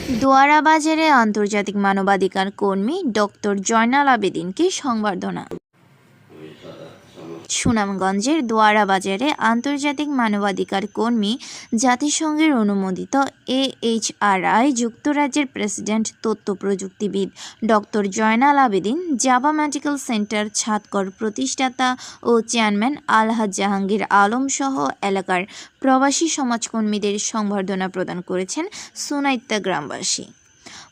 দোয়ারা বাজারে আন্তর্জাতিক মানবাধিকার কর্মী ডক্টর জয়নাল আবেদিনকে সংবর্ধনা। সুনামগঞ্জের দোয়ারা বাজারে আন্তর্জাতিক মানবাধিকার কর্মী, জাতিসংঘের অনুমোদিত AHRI যুক্তরাজ্যের প্রেসিডেন্ট তথ্য প্রযুক্তিবিদ ডক্টর জয়নাল আবেদিন, জাবা মেডিকেল সেন্টার ছাতকর প্রতিষ্ঠাতা ও চেয়ারম্যান আলহাজ জাহাঙ্গীর আলম সহ এলাকার প্রবাসী সমাজকর্মীদের সংবর্ধনা প্রদান করেছেন সুনাইত্যা গ্রামবাসী।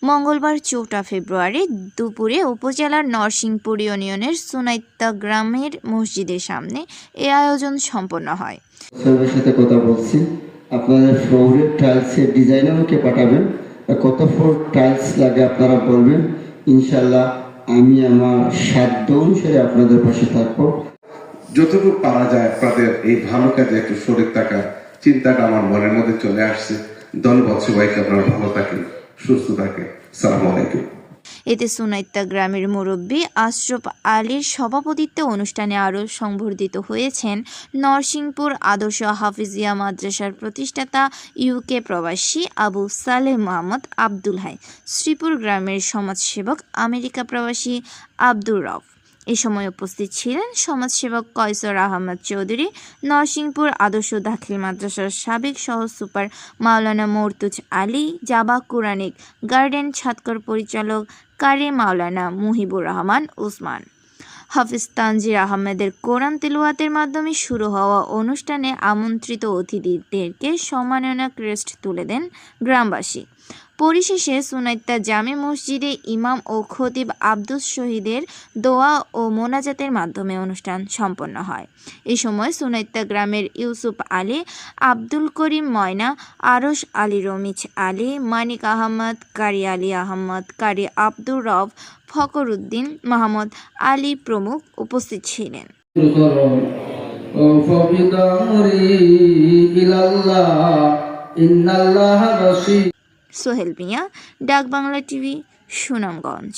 মঙ্গলবার 4 ফেব্রুয়ারি দুপুরে উপজেলার নরসিংপুর ইউনিয়নের সুনাইত্যা গ্রামের মসজিদের সামনে এ আয়োজন সম্পন্ন হয়। সবার সাথে কথা বলছি, আপনাদের ফ্লোরের টাইলসের ডিজাইন আমাকে পাঠাবেন, কত ফ্লোর টাইলস লাগে আপনারা বলবেন, ইনশাল্লাহ আমি আমার সাধ্য অনুসারে আপনাদের পাশে থাকবো। যতটুকু পারা যায় আপনাদের এই ভালো কাজে একটু শরীর থাকার চিন্তাটা আমার মনের মধ্যে চলে আসছে। ধন্যবাদ সবাইকে, আপনারা ভালো থাকেন, সুস্থ থাকেন। আসসালামু আলাইকুম। এতে সুনাইত্যা গ্রামের মুরব্বী আশরাফ আলীর সভাপতিত্বে অনুষ্ঠানে আরও সংবর্ধিত হয়েছেন নরসিংপুর আদর্শ হাফিজিয়া মাদ্রাসার প্রতিষ্ঠাতা UK প্রবাসী আবু সালেহ মোহাম্মদ আব্দুল হাই, শ্রীপুর গ্রামের সমাজসেবক আমেরিকা প্রবাসী আব্দুর রউফ। এ সময় উপস্থিত ছিলেন সমাজসেবক কয়সর আহমদ চৌধুরী, নরসিংপুর আদর্শ দাখিল মাদ্রাসার সাবেক সহ সুপার মাওলানা মর্তুজ আলী, জাবা কুরআনিক গার্ডেন ছাতকর পরিচালক কারি মাওলানা মুহিবুর রহমান উসমান। হাফিজ তানজির আহমেদের কোরআন তিলাওয়াতের মাধ্যমে শুরু হওয়া অনুষ্ঠানে আমন্ত্রিত অতিথিদেরকে সম্মাননা ক্রেস্ট তুলে দেন গ্রামবাসী। পরিশেষে সুনাইত্যা জামে মসজিদে ইমাম ও খতিব আব্দুস শহীদের দোয়া ও মোনাজাতের মাধ্যমে অনুষ্ঠান সম্পন্ন হয়। এ সময় সুনাইত্যা গ্রামের ইউসুফ আলী, আব্দুল করিম ময়না, আরশ আলী, রমিজ আলী, মানিক আহমদ, কারি আলী আহমদ, কারি আব্দুর রউফ, ফকর উদ্দিন, মোহাম্মদ আলী প্রমুখ উপস্থিত ছিলেন। সোহেল মিয়া, ডাক বাংলা টিভি, সুনামগঞ্জ।